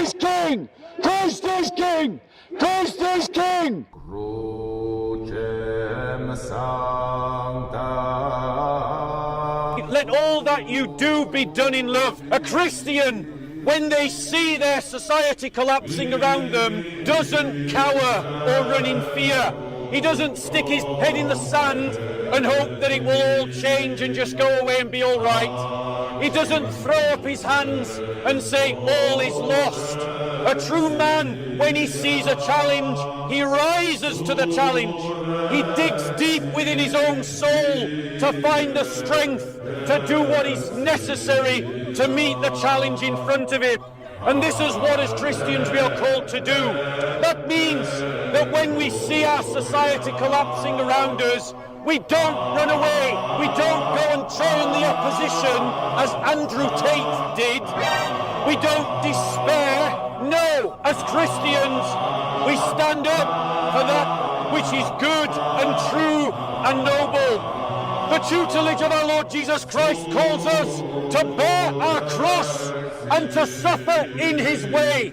is king! Christ is king! Christ is king! Let all that you do be done in love. A Christian, when they see their society collapsing around them, doesn't cower or run in fear. He doesn't stick his head in the sand and hope that it will all change and just go away and be all right. He doesn't throw up his hands and say all is lost. A true man, when he sees a challenge, he rises to the challenge. He digs deep within his own soul to find the strength to do what is necessary to meet the challenge in front of him. And this is what as Christians we are called to do. That means that when we see our society collapsing around us, we don't run away. We don't go and join the opposition as Andrew Tate did. We don't despair. No, as Christians, we stand up for that which is good and true and noble. The tutelage of our Lord Jesus Christ calls us to bear our cross and to suffer in his way.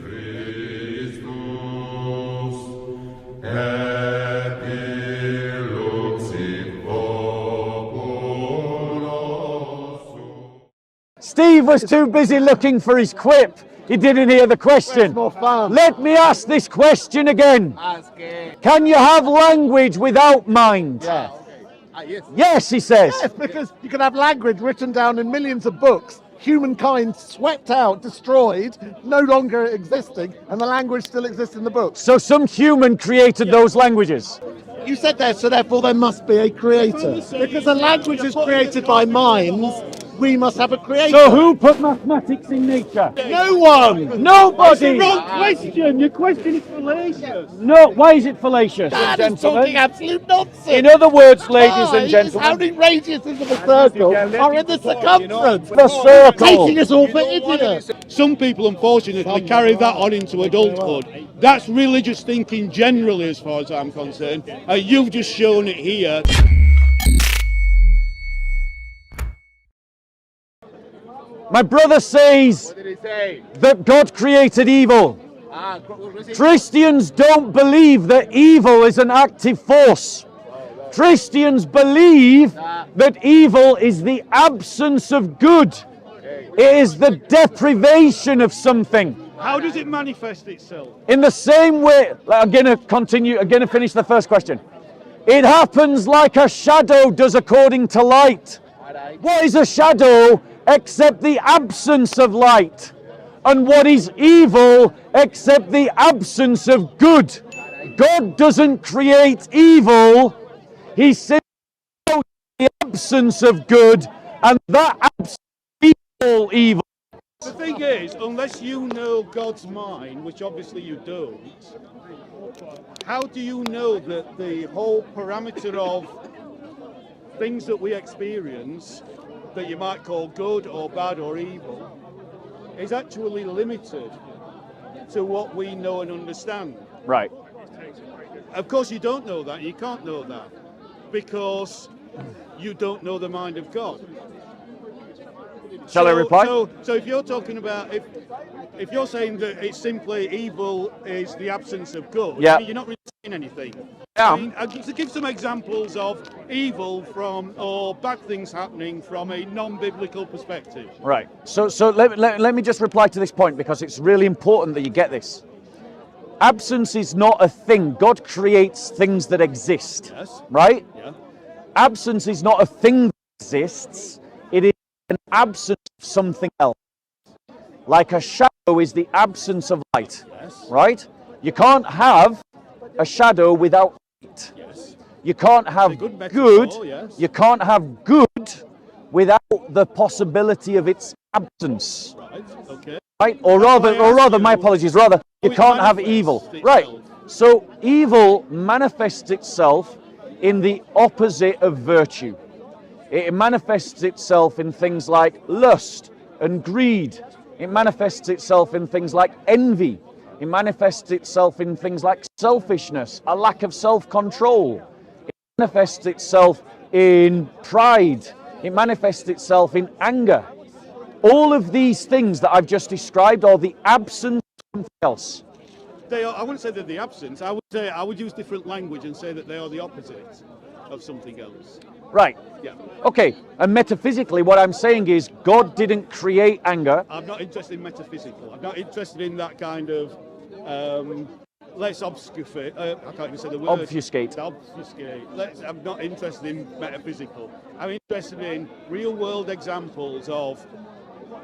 Steve was too busy looking for his quip. He didn't hear the question. Let me ask this question again. Can you have language without mind? Yes. Yes. Yes, he says. Yes, because you can have language written down in millions of books, humankind swept out, destroyed, no longer existing, and the language still exists in the book. So some human created those languages. You said that, so therefore there must be a creator. Because a language is created by minds, we must have a creator. So who put mathematics in nature? No one! Nobody! That's the wrong question! Your question is fallacious. No, why is it fallacious, That is gentlemen? talking absolute nonsense! In other words, ladies and How gentlemen, many radiuses of a circle are in the circumference? the circle. Taking us all for idiots! Some people, unfortunately, carry that on into adulthood. That's religious thinking generally, as far as I'm concerned. You've just shown it here. My brother says that God created evil. Christians don't believe that evil is an active force. Christians believe that evil is the absence of good. It is the deprivation of something. How does it manifest itself? In the same way, I'm going to finish the first question. It happens like a shadow does according to light. What is a shadow except the absence of light? And what is evil except the absence of good? God doesn't create evil. He says the absence of good, and that absence is all evil. The thing is, unless you know God's mind, which obviously you don't, how do you know that the whole parameter of things that we experience, that you might call good or bad or evil, is actually limited to what we know and understand? Right. Of course you don't know that, you can't know that, because you don't know the mind of God. Shall I reply? So if you're talking about, if you're saying that it's simply evil is the absence of good, yeah, you're not really saying anything. Yeah. I mean, to give some examples of evil or bad things happening from a non-biblical perspective. Right. So let me just reply to this point, because it's really important that you get this. Absence is not a thing. God creates things that exist. Yes. Right? Yeah. Absence is not a thing that exists. It is an absence of something else. Like a shadow is the absence of light. Yes. Right? You can't have a shadow without light. Yes. You can't have good good. metaphor, yes. You can't have good without the possibility of its absence. Right. Okay. Right? Or rather, my apologies, rather, you can't have evil. Right. So evil manifests itself in the opposite of virtue. It manifests itself in things like lust and greed. It manifests itself in things like envy. It manifests itself in things like selfishness, a lack of self-control. It manifests itself in pride. It manifests itself in anger. All of these things that I've just described are the absence something else. They are, I wouldn't say they're the absence. I would use different language and say that they are the opposite of something else. Right. Yeah. Okay. And metaphysically, what I'm saying is God didn't create anger. I'm not interested in metaphysical. I'm not interested in that kind of let's obfuscate. I can't even say the word. Obfuscate. Obfuscate. I'm not interested in metaphysical. I'm interested in real-world examples of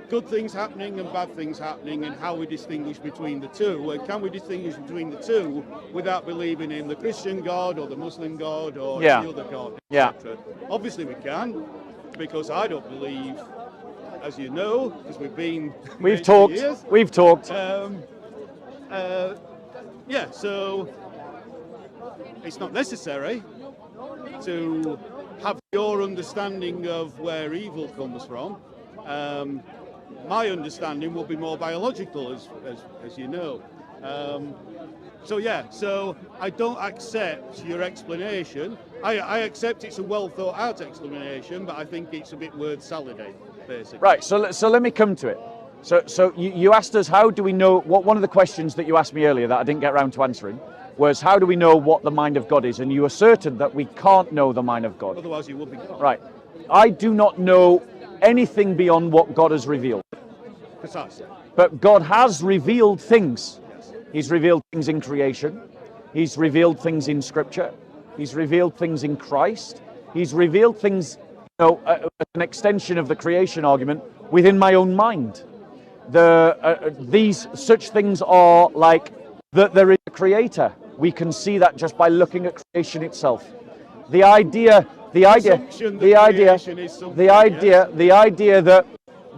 good things happening and bad things happening, and how we distinguish between the two. And can we distinguish between the two without believing in the Christian God or the Muslim God or any other God, etc.? Obviously we can, because I don't believe, as you know, because we've talked. Years. We've talked. Yeah, so it's not necessary to have your understanding of where evil comes from. My understanding will be more biological, as you know. So I don't accept your explanation. I accept it's a well thought out explanation, but I think it's a bit word salady, basically. Right. So let me come to it. So you asked us, how do we know? One of the questions that you asked me earlier that I didn't get around to answering was, how do we know what the mind of God is? And you asserted that we can't know the mind of God. Otherwise you would be God. Right. I do not know anything beyond what God has revealed. Precisely. But God has revealed things. He's revealed things in creation. He's revealed things in Scripture. He's revealed things in Christ. He's revealed things, an extension of the creation argument within my own mind. These such things are like that there is a creator. We can see that just by looking at creation itself. The idea that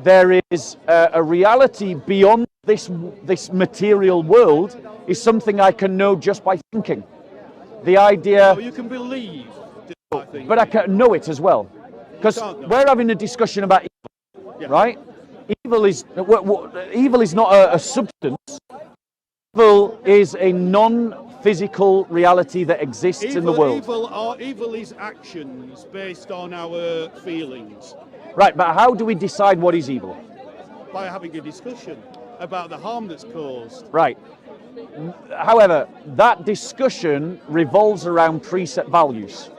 there is a reality beyond this material world is something I can know just by thinking. The idea. You can believe, but I can know it as well, because we're having a discussion about evil, right? Evil is not a substance. Evil is a non-physical reality that exists in the world. Evil is actions based on our feelings. Right, but how do we decide what is evil? By having a discussion about the harm that's caused. Right. However, that discussion revolves around preset values,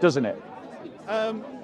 doesn't it?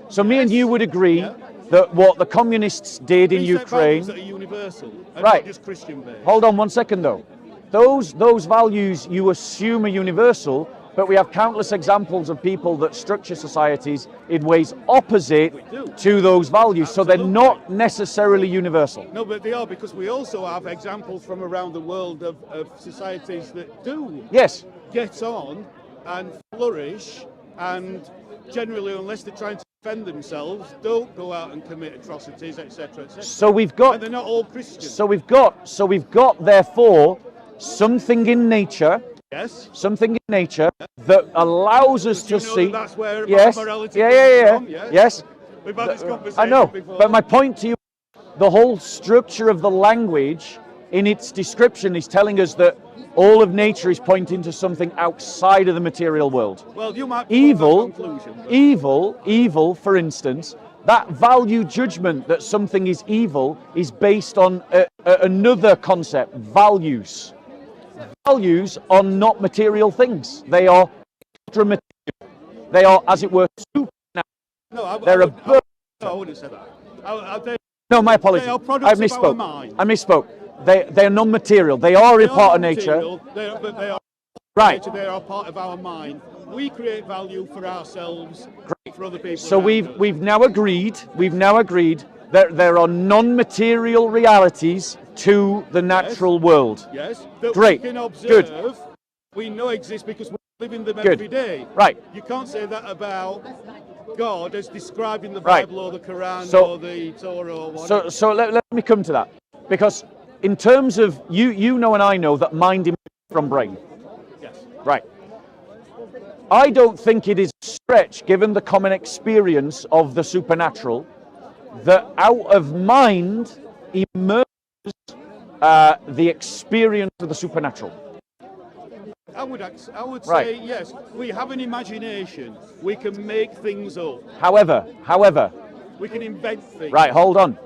So me and you would agree that what the communists did in Ukraine... Values that are universal, and right. Not just Christian-based. Hold on 1 second, though. Those values you assume are universal, but we have countless examples of people that structure societies in ways opposite to those values. Absolutely. So they're not necessarily universal. No, but they are, because we also have examples from around the world of societies that do get on and flourish, and generally, unless they're trying to defend themselves, don't go out and commit atrocities, etc., etc. So we've got, and they're not all Christian. So we've got therefore something in nature. Yes. Something in nature that allows us to see. That's where comes morality from? Yes. We've had this conversation I know, before. but my point to you, the whole structure of the language in its description is telling us that all of nature is pointing to something outside of the material world. Well, you might evil, conclusion, evil, for instance, that value judgment that something is evil is based on another concept, values. Values are not material things. They are extra-material. They are, as it were, supernatural. No, I wouldn't say that. No, my apologies. I misspoke. They are non-material. They are a part of nature. But they are right. They are part of our mind. We create value for ourselves, for other people. So we've now agreed. That there are non-material realities to the natural world. Yes. That Great. We can observe. Good. We know exist because we live in them every day. Right. You can't say that about God as described in the Bible or the Qur'an or the Torah or whatever. So let me come to that, because in terms of you know and I know that mind emerges from brain. Yes. Right. I don't think it is a stretch, given the common experience of the supernatural, that out of mind emerges the experience of the supernatural. I would say yes. We have an imagination. We can make things up. However, we can invent things. Right, hold on.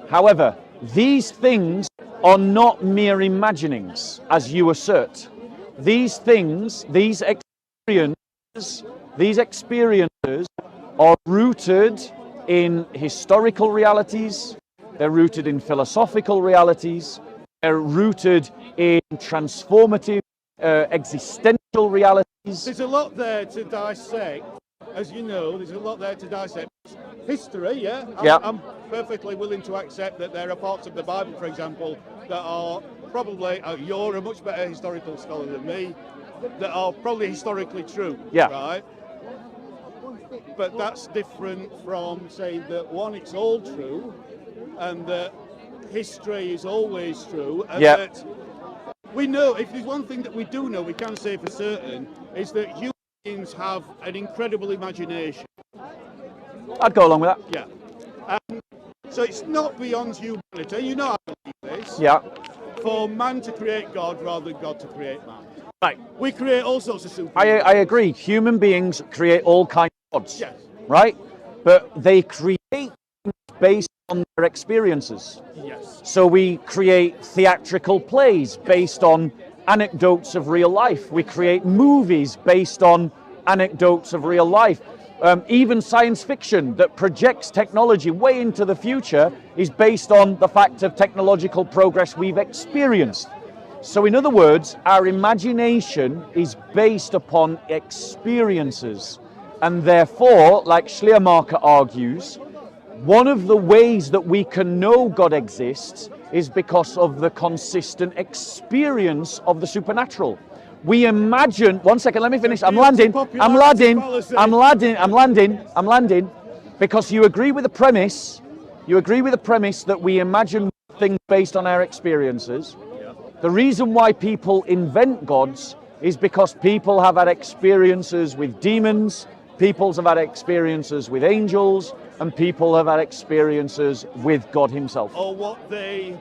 However, these things are not mere imaginings, as you assert. These things, these experiences are rooted in historical realities, they're rooted in philosophical realities, they're rooted in transformative existential realities. There's a lot there to dissect, as you know, there's a lot there to dissect. History, yeah? I'm perfectly willing to accept that there are parts of the Bible, for example, that are probably, you're a much better historical scholar than me, that are probably historically true, right? But that's different from saying that one, it's all true, and that history is always true, and that we know, if there's one thing that we do know, we can say for certain, is that human beings have an incredible imagination. I'd go along with that. Yeah. So it's not beyond humanity, you know I believe this, for man to create God rather than God to create man. Right. We create all sorts of super. I agree. Human beings create all kinds of gods. Yes. Right? But they create based on their experiences. Yes. So we create theatrical plays based on anecdotes of real life. We create movies based on anecdotes of real life. Even science fiction that projects technology way into the future is based on the fact of technological progress we've experienced. So in other words, our imagination is based upon experiences. And therefore, like Schleiermacher argues, one of the ways that we can know God exists is because of the consistent experience of the supernatural. We imagine, one second, let me finish. I'm landing, because you agree with the premise, that we imagine things based on our experiences. The reason why people invent gods is because people have had experiences with demons, people have had experiences with angels, and people have had experiences with God himself. Or what they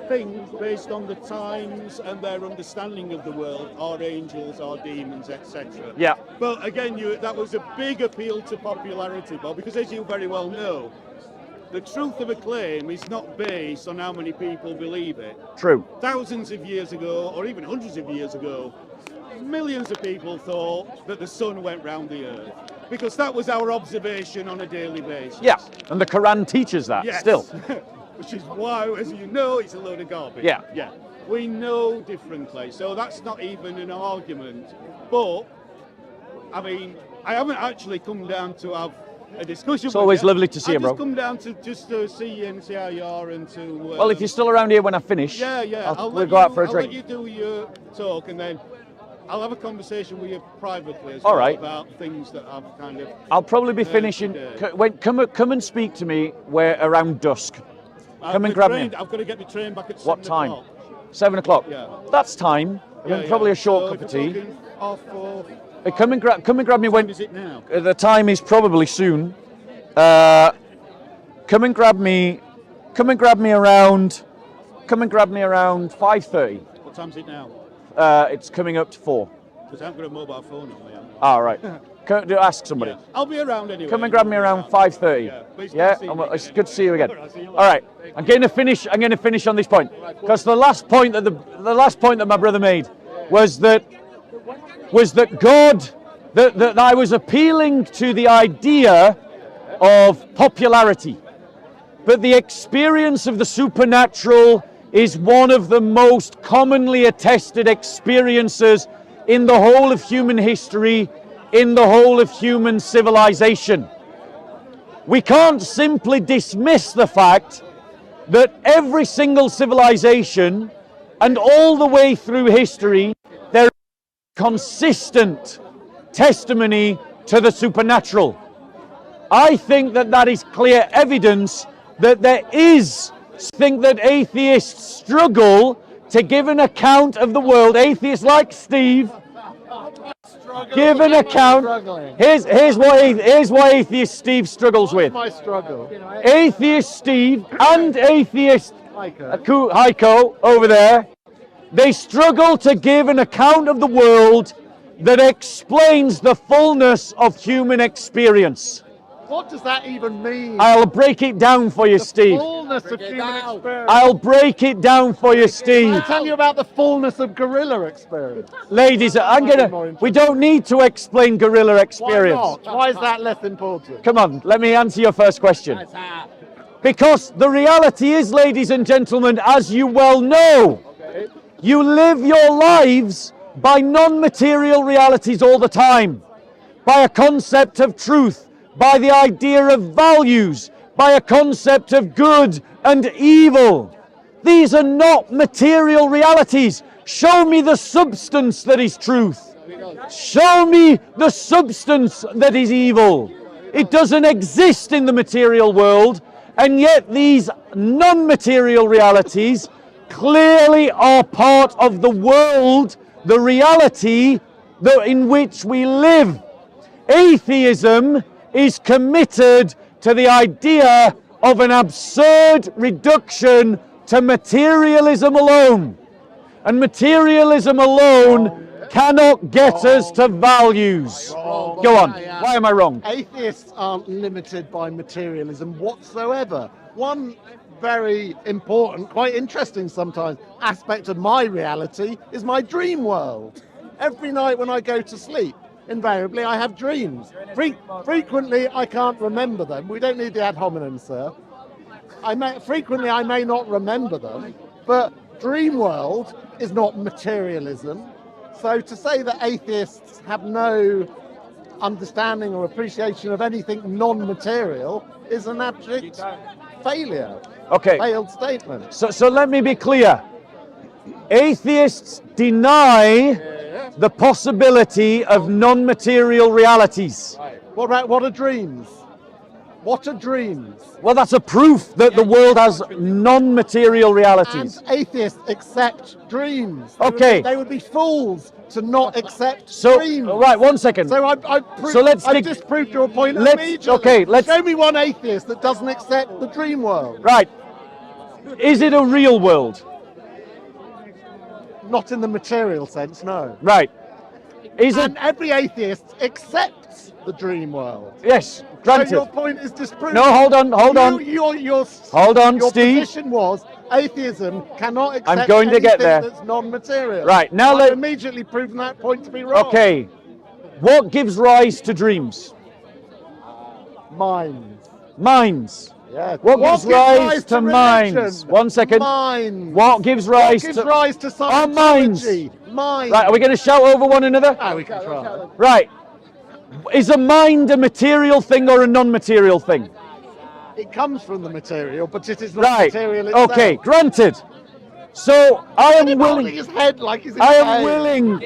think based on the times and their understanding of the world are angels, are demons, etc. Yeah. But again, that was a big appeal to popularity, Bob, because as you very well know, the truth of a claim is not based on how many people believe it. True. Thousands of years ago, or even hundreds of years ago, millions of people thought that the sun went round the earth, because that was our observation on a daily basis. Yeah, and the Qur'an teaches that still. Which is why, as you know, it's a load of garbage. Yeah. Yeah. We know differently, so that's not even an argument. But, I mean, I haven't actually come down to have a discussion. It's always lovely to see you, bro. I've just come down to just to see you and see how you are and to... well, if you're still around here when I finish, we'll go out for a drink. I'll let you do your talk, and then I'll have a conversation with you privately as well about things that I've kind of... I'll probably be finishing... Come and speak to me around dusk. Come and grab me. I've got to get the train back at 7 What time? o'clock. 7 o'clock? Yeah. That's time. Probably a short cup of tea. Hey, come and grab me when... What time is it now? The time is probably soon. Come and grab me around 5:30. What time is it now? It's coming up to 4. Because I haven't got a mobile phone on me. All right. Ask somebody. Yeah. I'll be around anyway. Come and grab me around 5:30. Yeah, it's good to see you again. All right. I'm going to finish on this point, because the last point that my brother made was that God, that I was appealing to the idea of popularity, but the experience of the supernatural is one of the most commonly attested experiences in the whole of human history, in the whole of human civilization. We can't simply dismiss the fact that every single civilization and all the way through history, there is consistent testimony to the supernatural. I think that is clear evidence that there is. Think that atheists struggle to give an account of the world. Atheists like Steve give an account. Here's what atheist Steve struggles with. My struggle. Atheist Steve and atheist Heiko over there, they struggle to give an account of the world that explains the fullness of human experience. What does that even mean? I'll break it down for you, Steve. Fullness of human experience. I'll break it down for you, Steve. I'll tell you about the fullness of gorilla experience. Ladies, we don't need to explain gorilla experience. Why not? Why is that less important? Come on, let me answer your first question. Because the reality is, ladies and gentlemen, as you well know, you live your lives by non-material realities all the time, by a concept of truth, by the idea of values, by a concept of good and evil. These are not material realities. Show me the substance that is truth. Show me the substance that is evil. It doesn't exist in the material world, and yet these non-material realities clearly are part of the world, the reality in which we live. Atheism is committed to the idea of an absurd reduction to materialism alone. And materialism alone cannot get us to values. Go on. Why am I wrong? Atheists aren't limited by materialism whatsoever. One very important, quite interesting sometimes, aspect of my reality is my dream world. Every night when I go to sleep, invariably I have dreams. Frequently I can't remember them. We don't need the ad hominem, sir. Frequently I may not remember them, but dream world is not materialism. So to say that atheists have no understanding or appreciation of anything non-material is an abject failure. Okay. Failed statement. So let me be clear. Atheists deny the possibility of non-material realities. What are dreams? What are dreams? Well, that's a proof that the world has non-material realities. And atheists accept dreams. Okay. They would be fools to not accept So, dreams. right, 1 second. So I've disproved your point immediately. Okay, Show me one atheist that doesn't accept the dream world. Right. Is it a real world? Not in the material sense, no. Right. Is And it? every atheist accepts the dream world. Yes, granted. So your point is disproved. No, hold on. Hold on, your Steve. position was atheism cannot accept I'm going to get anything there. that's non-material. Right, now I've immediately proven that point to be wrong. Okay. What gives rise to dreams? Minds. Minds. Yeah. What gives rise to religion? minds? 1 second. Minds. What gives rise What gives to rise to our minds? Scientology? Minds. Right, are we going to shout over one another? Oh, we can try. Right. Is a mind a material thing or a non-material thing? It comes from the material, but it is not Right. material itself. Okay, granted. So I am Holding willing. his head like he's in I am pain. willing,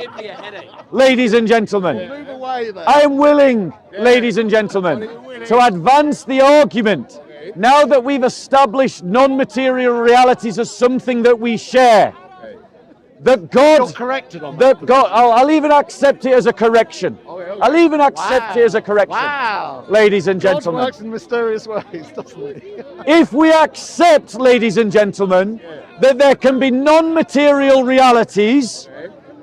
ladies and gentlemen. Move away there. I am willing, ladies and gentlemen, to advance the argument. Now that we've established non-material realities as something that we share, that God, You're corrected on that. that God, I'll even accept it as a correction. I'll even accept it as a correction, Wow. ladies and God gentlemen. works in mysterious ways, doesn't he? If we accept, ladies and gentlemen, that there can be non-material realities,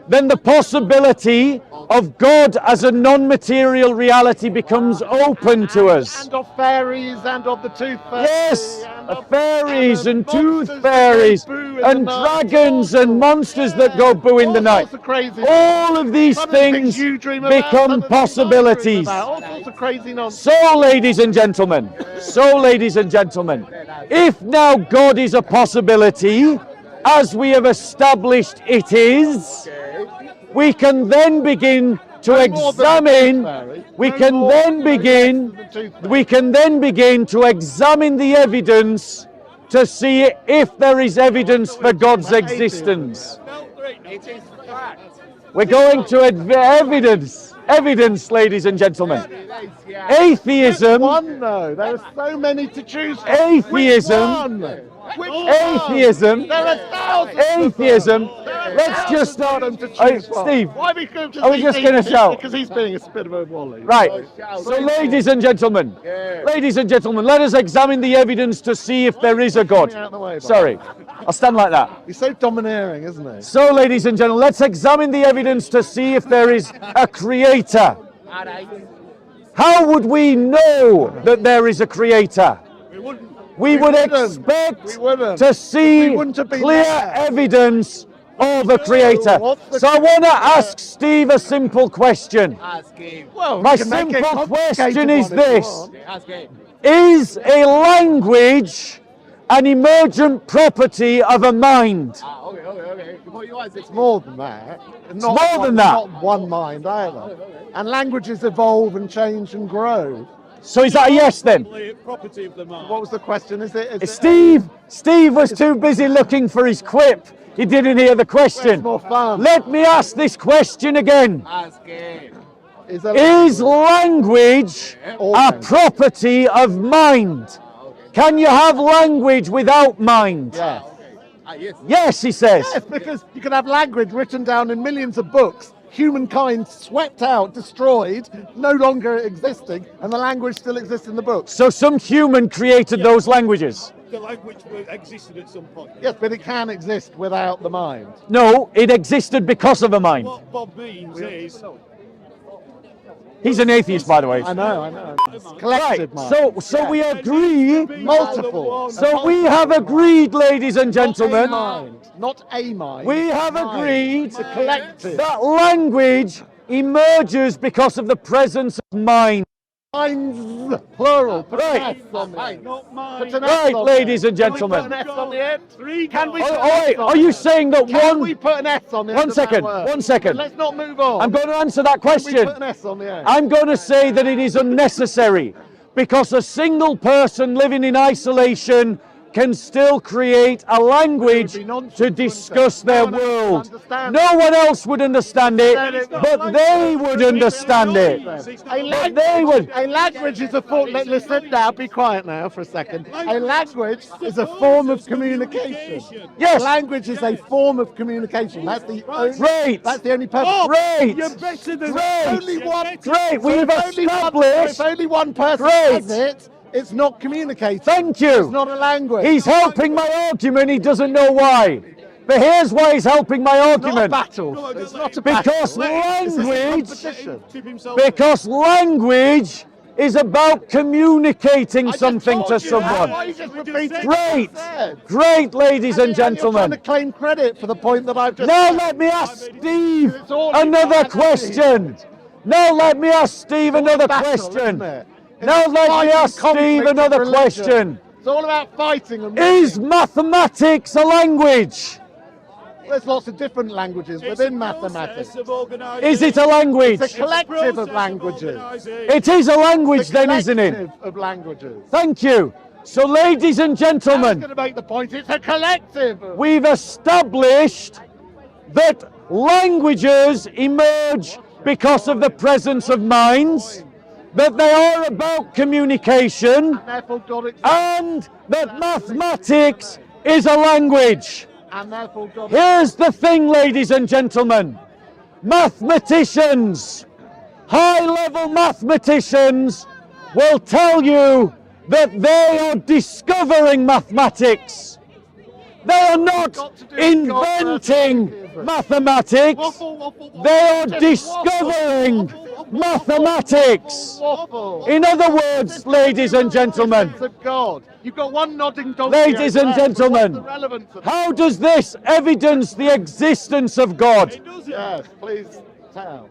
then the possibility of God as a non-material reality becomes open to us. And of fairies and of the tooth fairy. Yes, and of of- fairies and monsters tooth that go fairies boo in and the night. dragons and monsters that go boo in the All night. sorts of crazy. All of these Some of the things you dream about, some become of the things I dream possibilities. about, all sorts of crazy nonsense. So, ladies and gentlemen, if now God is a possibility, as we have established it is, we can then begin to No more than the examine, tooth fairy. we No can more then than begin, the tooth fairy. we can then begin to examine the evidence to see if there is evidence for God's existence. It is fact. We're going to evidence, ladies and gentlemen. Atheism, One though, there are so many to choose from. Atheism- Which one? atheism, There are thousands. atheism. Of them. There are Let's just thousands start. of them to Hey, choose from. Steve, Why we go to I was just gonna shout. because he's being a bit of a wally. right. So, ladies and gentlemen, let us examine the evidence to see if there is a God. Out of the way, Bob. Sorry, I'll stand like that. He's so domineering, isn't he? So, ladies and gentlemen, let's examine the evidence to see if there is a creator. How would we know that there is a creator? We would wouldn't. expect We wouldn't. to see We wouldn't have been clear there. evidence of a creator. What's the So I want to creator? ask Steve a simple question. Well, My we can make it simple complicated question is one if you this. want. Is a language an emergent property of a mind? It's more than that. more than that. Not one mind either. And languages evolve and change and grow. So is that a yes then? Property of the mind. What was the question? Is it Steve was too busy looking for his quip. He didn't hear the It's question. more fun. Let me ask this question again. Is a Is language a property of mind? Can you have language without mind? Yes. Yes, he says. Yes, because you can have language written down in millions of books, humankind swept out, destroyed, no longer existing, and the language still exists in the books. So some human created those languages. The language existed at some point. Yes, but it can exist without the mind. No, it existed because of a mind. What Bob means is He's an atheist, by the way. I know. It's Right, collective mind. so we agree. Multiple. So we have agreed, ladies and gentlemen, Not a mind. we have Mind. agreed It's a collective. that language emerges because of the presence of mind. Minds, plural. Put Right. an S on the end. not mine. Put an S Right, on ladies the and end. Can we gentlemen. put an S on the end? Can we Oh, put an oh, S wait, on are the you end? saying that Can we one? put an S on the end? One of that second, word? 1 second. Let's not move on. I'm going to answer that Can we question. put an S on the end? I'm going to say that it is unnecessary because a single person living in isolation can still create a language It would be nonsense, to discuss wouldn't it? their No one else would world. understand No one else would understand it, Then it's not but they would understand it. They would. A language is a form. Listen now. Be quiet now for a second. A language is a form of communication. Yes. Language is a form of communication. That's the only. Great. That's the only purpose. Great. You're better than Great. Only one. Great. So We've established. if only one person Great. has it, it's not communicating. Thank you. It's not a language. He's helping my argument. He doesn't know why. But here's why he's helping my It's not a argument. battle. It's not a Because battle. It's a language, competition. because language is about communicating I just something told to you that. Why someone. are you just repeating Great, what I said? great, ladies and You're trying gentlemen. to claim credit for the point that I've just Now said. let me ask Steve It's all another about question. Now let me ask Steve another battle, question. isn't it? It's Now let me fighting ask conflict Steve and another religion. question. It's all about fighting and Is winning. mathematics a language? There's lots of different languages within mathematics. Is it a language? It's a collective of languages. It is a language It's a then, isn't it? collective of languages. Thank you. So ladies and I was gentlemen, going to make the point. It's a collective. we've established that languages emerge because of the presence of minds, that they are about communication, Therefore, God exists. and that mathematics is a language. And therefore, God Here's the thing, ladies and gentlemen. Mathematicians, high-level mathematicians, will tell you that they are discovering mathematics. They are not inventing mathematics. They are discovering mathematics. waffle. In other words, ladies and gentlemen, Of God. You've got one nodding donkey. ladies and over there, but gentlemen, what's the relevance of how does this evidence the existence of God? Yes, please tell.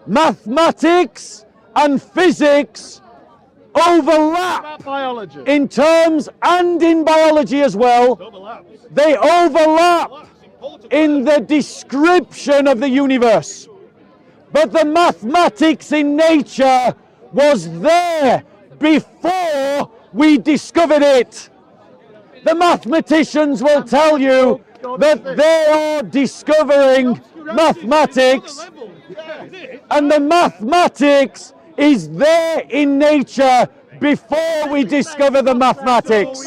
Mathematics and physics overlap About biology. in terms and in biology as well. They overlap in the description of the universe. But the mathematics in nature was there before we discovered it. The mathematicians will tell you that they are discovering mathematics, and the mathematics is there in nature before we discover the mathematics.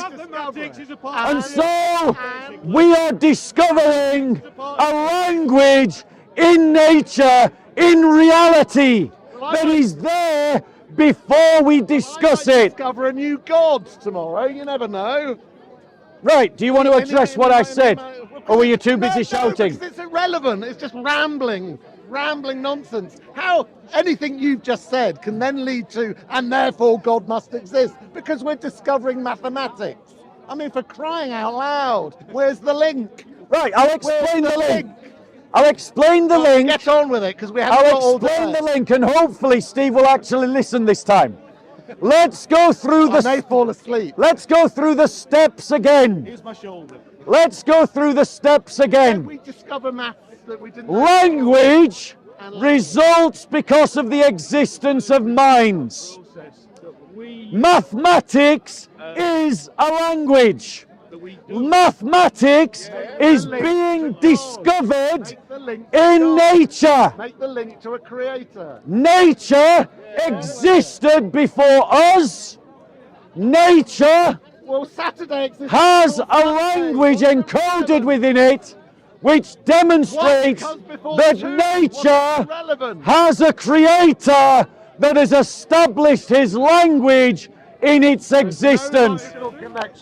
And so we are discovering a language in nature, in reality, that is there before we discuss it. Discover a new God tomorrow. You never know. Right, do you want to address what I said? Or were you too busy No, shouting? because it's irrelevant. It's just rambling. rambling nonsense. How anything you've just said can then lead to, and therefore God must exist, because we're discovering mathematics. I mean, for crying out loud, where's the link? Right, I'll explain Where's the link. I'll explain the link. Get on with it, because we haven't got I'll all explain day. the link, and hopefully Steve will actually listen this time. Let's go through I may fall asleep. Let's go through the steps again. Here's my shoulder. Let's go through the steps Can again. we discover maths that we didn't know? Language results because of the existence of minds. Mathematics is a language. Mathematics is being discovered in nature. Make the link to a creator. Nature existed before us. Nature Well, Saturday exists. has a language encoded within it which demonstrates that nature has a creator that has established his language in its existence.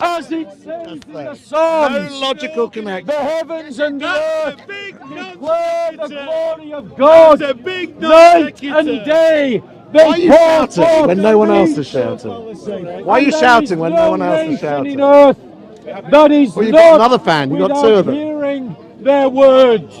As it says in the Psalms, No logical connection. the heavens and the earth declare the glory of That's God a big night non-sequitur. and day. Why are you They pour shouting forth when the no one else is speech. shouting? And Why are you there shouting is when no one else is nation shouting? in earth that is Well, you've not got another fan. You've got without two of them. hearing their words.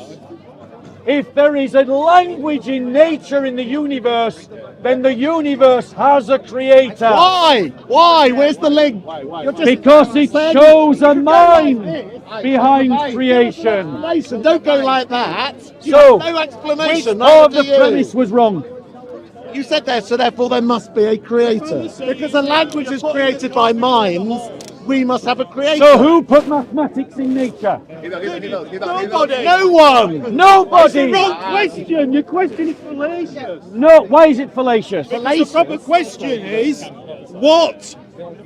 If there is a language in nature in the universe, then the universe has a creator. Why? Why? Where's the link? You're just Because it saying- shows a you could go like mind this. behind creation. Mason, don't go like that. You So, have no which explanation. part of neither the do you. premise was wrong? You said that, so therefore there must be a creator. Because a language is created by minds, we must have a creator. So who put mathematics in nature? Nobody. No one. That's the Nobody. wrong question. Your question is fallacious. No, why is it fallacious? The proper question is, what,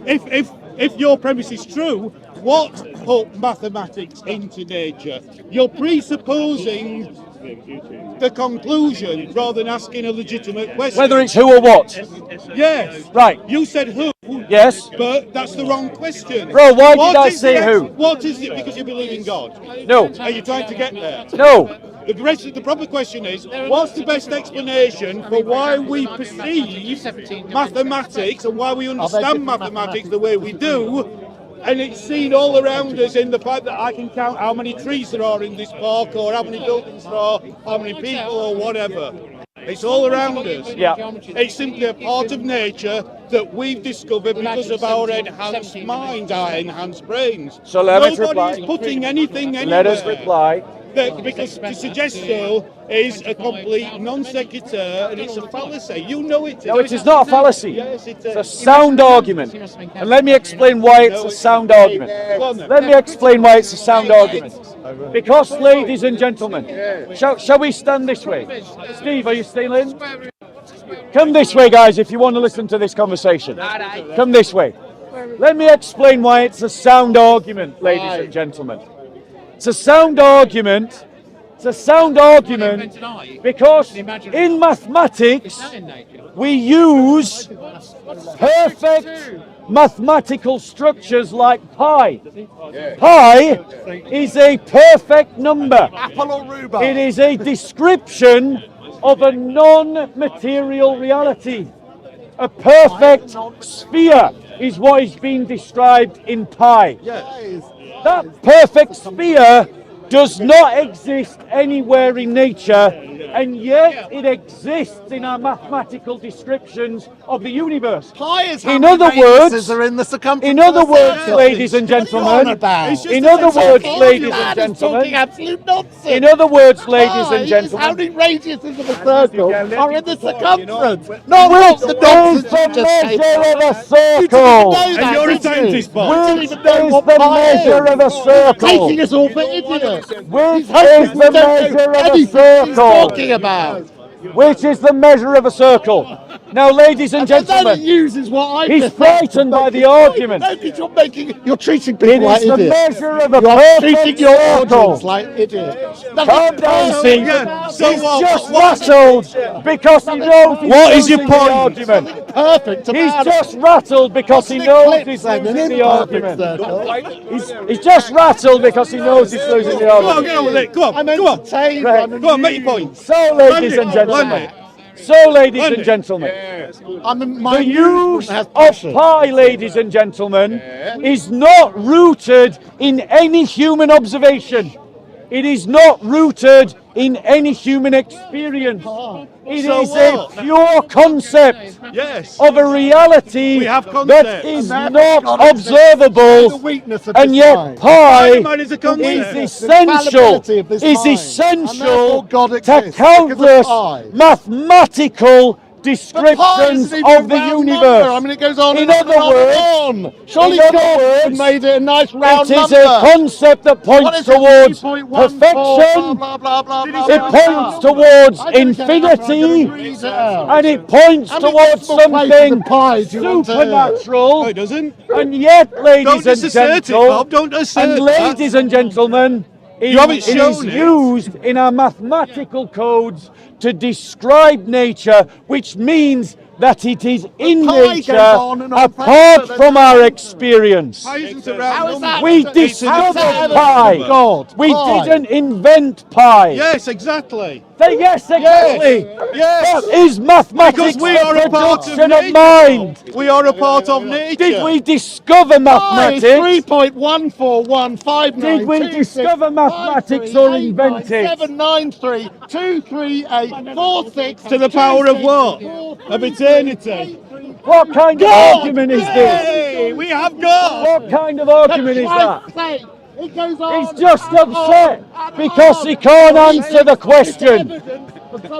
if your premise is true, what put mathematics into nature? You're presupposing the conclusion rather than asking a legitimate question. Whether it's who or what? Yes. Right. You said who. Yes. But that's the wrong question. Bro, why did What I is say the who? What is it? Because you believe in God. No. Are you trying to get there? No. The proper question is, what's the best explanation for why we perceive mathematics and why we understand mathematics the way we do? And it's seen all around us in the fact that I can count how many trees there are in this park, or how many buildings there are, how many people, or whatever. It's all around us. Yeah. It's simply a part of nature that we've discovered because of our enhanced minds, our enhanced brains. So let us Nobody's reply. putting anything anywhere. Let us reply. Because to suggest so is a complete non sequitur and it's a fallacy. You know it is. No, it is not a fallacy. Yes, it It's a is. sound argument. And let me explain why it's a sound argument. Go on then. Let me explain why it's a sound argument. Because, ladies and gentlemen, shall we stand this way? Steve, are you still in? Come this way, guys, if you want to listen to this conversation. Come this way. Let me explain why it's a sound argument, ladies and gentlemen. It's a sound argument. It's a sound argument because in mathematics we use perfect mathematical structures like pi. Pi is a perfect number. Apple or rhubarb? It is a description of a non-material reality. A perfect sphere is what is being described in pi. That perfect sphere does not exist anywhere in nature, and yet it exists in our mathematical descriptions of the universe. Pi is how In many other radiuses words, are in the circumference. in other of a words, circle. ladies and What are you gentlemen, on about? It's just in a other words, sense of ladies Man and is talking gentlemen, absolute nonsense. in other words, ladies Pi and is gentlemen, how many radiuses of a circle are in the circumference. No, which not the is nonsense the you just came measure up of a with. circle? And you're a scientist, Bob. Which is even know what the pi is. measure of a circle? Taking us all for idiots. Which These husbands is the don't know measure of a anything he's circle? talking about. Which is the measure of a circle? Now, ladies and then it gentlemen, uses what I he's just frightened by the argument. No, because you're treating It people like is the idiots. measure of a You're treating perfect your audience circle. like idiots. Calm down, Steve. So He's what? just rattled because he knows he's What is losing your the point? argument. Perfect He's about just it. rattled because he What's knows the he's clip then? losing An the imperfect argument. circle. He's just rattled because he knows he's losing the Go on, argument. get on with it. Go on, I'm go on. entertained. Right. I'm Go on, make your amused. point. So, ladies and gentlemen, My the use amusement has of passion. pi, ladies and gentlemen, is not rooted in any human observation. It is not rooted in any human experience. It So is what? a pure concept Yes. of a reality We have that concepts. is And not therefore God exists. The observable, weakness of and this yet mind. pi Spider-Man is a is concept. essential, Fallibility of this mind. And essential therefore God to exists because of countless pi. mathematical But pi descriptions isn't even of a the round universe. number. I mean, it goes on In and on other and on words, and on. Surely in other God words, made it a nice round it is number. a concept that What points is it, towards 3.14, perfection. blah, blah, blah, blah, It blah, points blah. towards I didn't get it up, I'm infinity, gonna read it out. and it points How many towards decimal places something of pi do you want to hear? supernatural. No, it doesn't. And yet, ladies Don't and assert it, gentlemen, Bob. Don't assert and ladies and gentlemen, You haven't it is shown it. used in our mathematical codes to describe nature, which means that it is in pi goes nature on and on apart forever. from our experience. Pi isn't a How round is number. that? We How's discovered that ever pi. God? We Pi. didn't invent pi. Yes, exactly. Yes, exactly. Yes. But is mathematics Because we the are a part of production of nature. mind? We are a part of nature. Did we discover Pi mathematics? is 3.141592. Did we discover mathematics or invent it? 7932384 To the power of what? Of eternity. What kind of argument is this? Hey, we have God. What kind of argument is that? It goes on. He's just upset because he can't answer the question.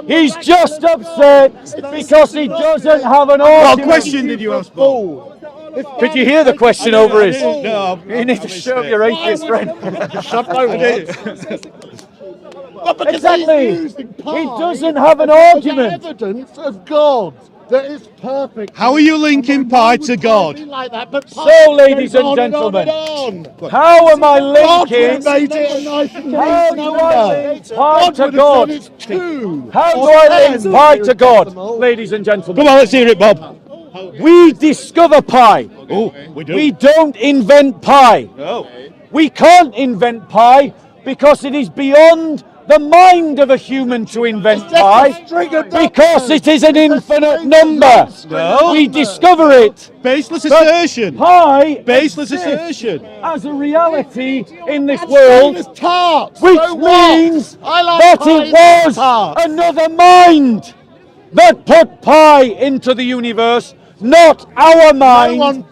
He's just upset because he doesn't have an What argument. question did you ask, Paul? Could you hear the question over his? No, You need to show your atheist friend. Exactly. He doesn't have an argument. Evidence of God that is perfect. How are you linking pi to God? Like that, but So, ladies and gentlemen, how am I linking? How do I link pi to God? How do I link pi to God, ladies and gentlemen? Come on, let's hear it, Bob. We discover pi. Oh, we do. We don't invent pi. Oh. We can't invent pi because it is beyond the mind of a human to invent pi, because it is an infinite number. No. We discover it. Baseless But assertion. pi Baseless exists assertion. as a reality in this world, which means that it was another mind that put pi into the universe, not our mind, and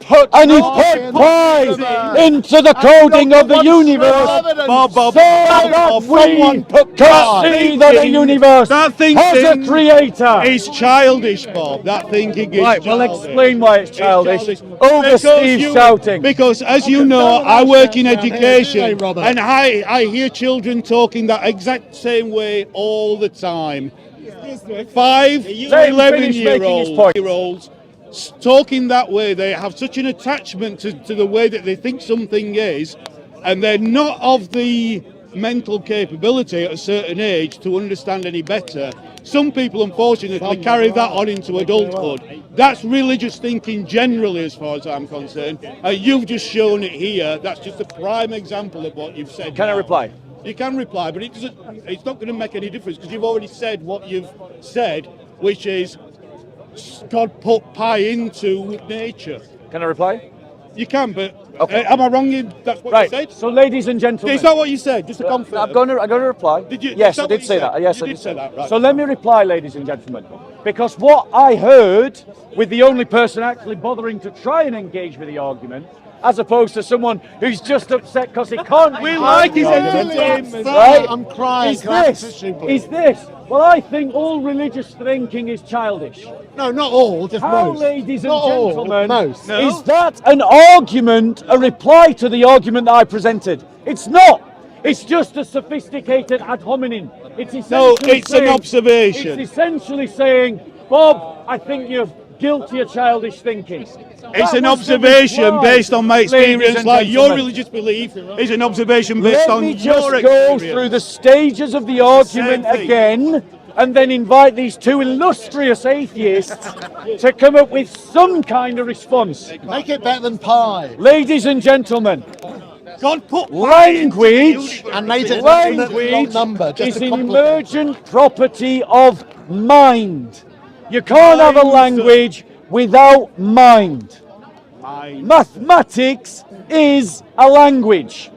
he put pi into the coding of the universe, Bob, so that we can see that the universe That has a thinking creator. is childish, Bob. That thinking is Right, well, childish. explain why it's childish. It's Over Because Steve shouting. Because, as you know, I work in education, Robert? and I hear children talking that exact same way all the time. 5 to Let him finish making his point. 11-year-olds talking that way. They have such an attachment to the way that they think something is, and they're not of the mental capability at a certain age to understand any better. Some people, unfortunately, carry that on into adulthood. That's religious thinking generally, as far as I'm concerned. And you've just shown it here. That's just a prime example of what you've said. Can I now. reply? You can reply, but it's not going to make any difference because you've already said what you've said, which is God put pi into nature. Can I reply? You can, but Okay. am I wrong? That's what you Right. said. So, ladies and gentlemen, Is that what you said? Just to confirm. I'm going to reply. Did you- Yes, is that I what did you say said? that. Yes, You I did say that, right. So let me reply, ladies and gentlemen, because what I heard, with the only person actually bothering to try and engage with the argument, as opposed to someone who's just upset because he can't. We like his entertainment. Right? I'm crying. Is this? Well, I think all religious thinking is childish. No, not all, just How, most. ladies and Not all, gentlemen, most. No. is that an argument, a reply to the argument that I presented? It's not. It's just a sophisticated ad hominem. It's essentially it's an saying- observation. It's essentially saying Bob, I think you're guilty of childish thinking. It's That an was the observation reply, based on my ladies experience, and like your gentlemen. religious belief is an observation based Let on me your just go experience. through the stages of the argument same thing. again, and then invite these two illustrious atheists to come up with some kind of response. Make it better than pie. Ladies and gentlemen, God put language And made it an infinitely long number, just is to an complicate. emergent property of mind. You can't have a Mind. language without mind. Mind. Mathematics is a language.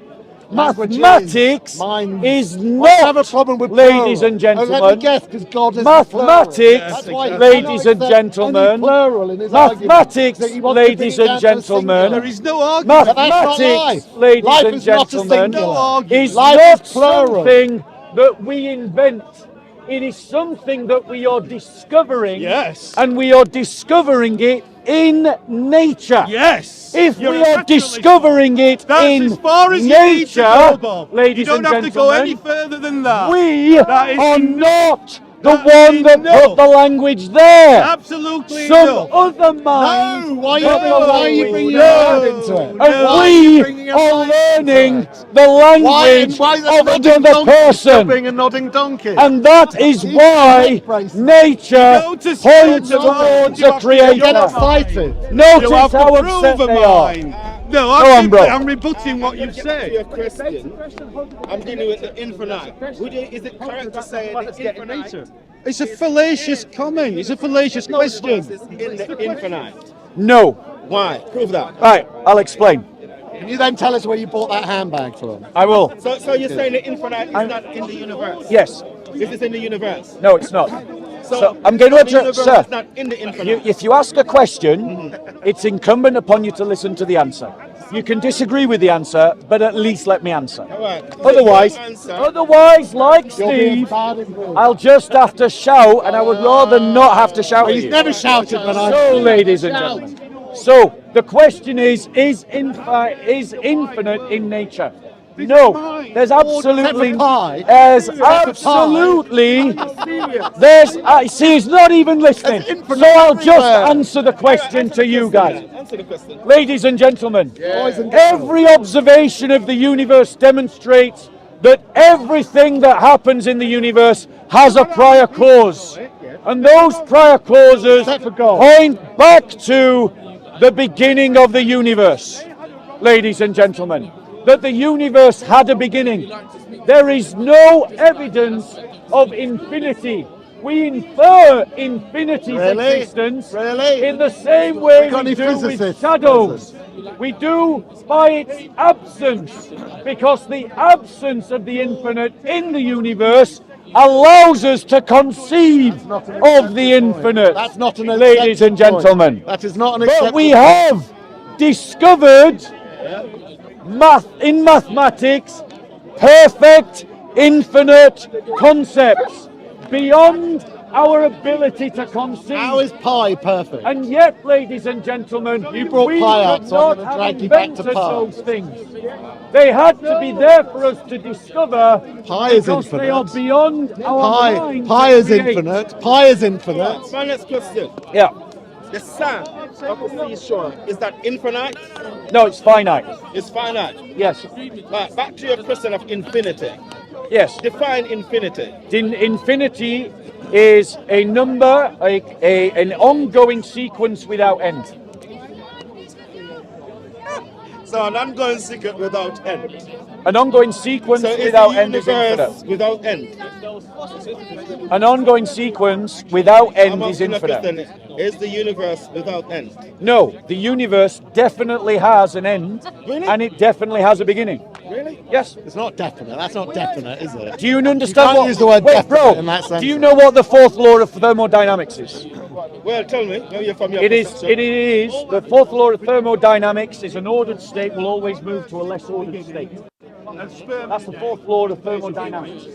Language Mathematics mind. is Why do you have a not, problem with ladies plural? and gentlemen, Oh, let me guess, because God is mathematics, That's why he ladies cannot and accept gentlemen, any plural in his mathematics, argument. So he wants to bring ladies it and down to a gentlemen, singular. There is no argument. But that's not mathematics, life. ladies Life and is not a gentlemen, singular. is Life not is plural. something that we invent. It is something that we are discovering, Yes. and we are discovering it in nature. Yes. If You're we a are naturalist, discovering it That's in as far as you need to nature, go, Bob. ladies You don't and have to go any gentlemen, further than that. we That is are enough. not the That's one that enough. put the language there. Absolutely Some enough. other mind. No, why put the are you language bringing there. your mind into it? And Why are you bringing we your are mind into learning it? the language Why is of nodding another donkey still person. being a nodding donkey? And that is He's why neck bracelet. nature You go to school points to mind. towards You a have to Get creator. excited. You Notice have to how prove upset a they are. mind. No, Go on, bro. I'm rebutting what you've said. You're a Christian. I'm dealing with the infinite. Is it correct to say the infinite It's a fallacious comment. It's a fallacious question. is in the infinite? No. Why? Prove that. Right, I'll explain. Can you then tell us where you bought that handbag from? I will. So you're saying the infinite is not in the universe? Yes. This is in the universe. No, it's not. So, So I'm going to the address, universe sir. is not in the infinite. If you ask a question, it's incumbent upon you to listen to the answer. You can disagree with the answer, but at least let me answer. All right. Otherwise, like You're being Steve, bad and rude. I'll just have to shout, and I would rather not have to shout at He's you. never shouted when I. So, ladies and gentlemen, so the question is infinite in nature? No, there's absolutely, pie. there's Except for pie. absolutely, there's, see, he's not even listening. There's So infinite I'll just everywhere. answer the question to you guys. Answer the question. Ladies and gentlemen, Boys and girls. every observation of the universe demonstrates that everything that happens in the universe has a prior cause. And those prior causes Except for God. point back to the beginning of the universe. Ladies and gentlemen, that the universe had a beginning. There is no evidence of infinity. We infer infinity's Really? existence Really? in the same way got we any do with physicists shadows. We do by its absence, because the absence of the infinite in the universe allows us to conceive of the infinite. That's not an ladies and accepted point. gentlemen. That is not an But accepted we point. have discovered in mathematics perfect infinite concepts beyond our ability to conceive. How is pie perfect? And yet, ladies and gentlemen, You brought we pie up, could so I'm not gonna have drag you back to invented pie. those things. They had to be there for us to discover, Pie is because they are infinite. beyond our Pie, minds pie to is create. infinite. Pie is infinite. My next question. Yeah. The sand of the seashore, is that infinite? No, it's finite. It's finite. Yes. Right, back to your question of infinity. Yes. Define infinity. Infinity is a number, an ongoing sequence without end. So an ongoing secret without end. An ongoing sequence So is without the end is universe infinite. without end? An ongoing sequence without end I'm is asking a infinite. question. Is the universe without end? No, the universe definitely has an end, Really? and it definitely has a beginning. Really? Yes. It's not definite. That's not definite, is it? Do you understand You can't what? use the word wait, definite bro. in that Do you sentence. know what the fourth law of thermodynamics is? Well, tell me. Maybe from your It is. perception. It is. The fourth law of thermodynamics is an ordered state will always move to a less ordered state. That's the fourth law of thermodynamics.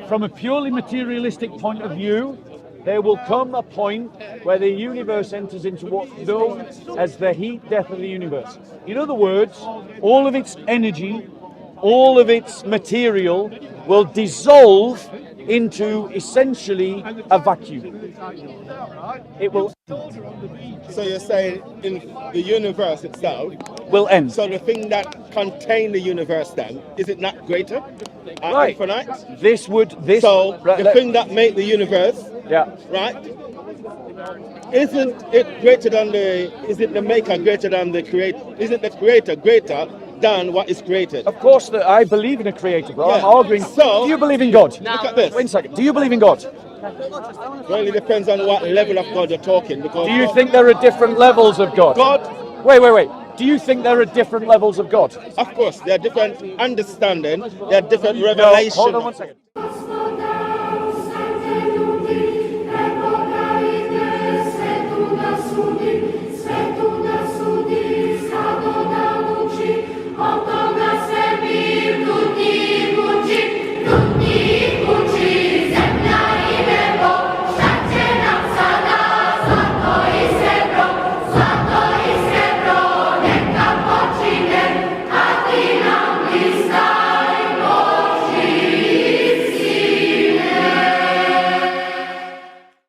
From a purely materialistic point of view, there will come a point where the universe enters into what's known as the heat death of the universe. In other words, all of its energy, all of its material will dissolve into essentially a vacuum. It will So you're saying in the universe itself, end. so the thing that contains the universe then, is it not greater? At Right. infinite? So The thing that made the universe, yeah. right? Isn't it greater than isn't the maker greater than the creator? Isn't the creator greater than what is created? Of course, that I believe in a creator, bro. Yeah. I'm arguing. So- do you believe in God? Look at this. Wait a second. Do you believe in God? Well, it depends on what level of God you're talking. Because Do you think there are different levels of God? God, Wait. Do you think there are different levels of God? of course, there are different understanding, there are different No, revelations. hold on one second.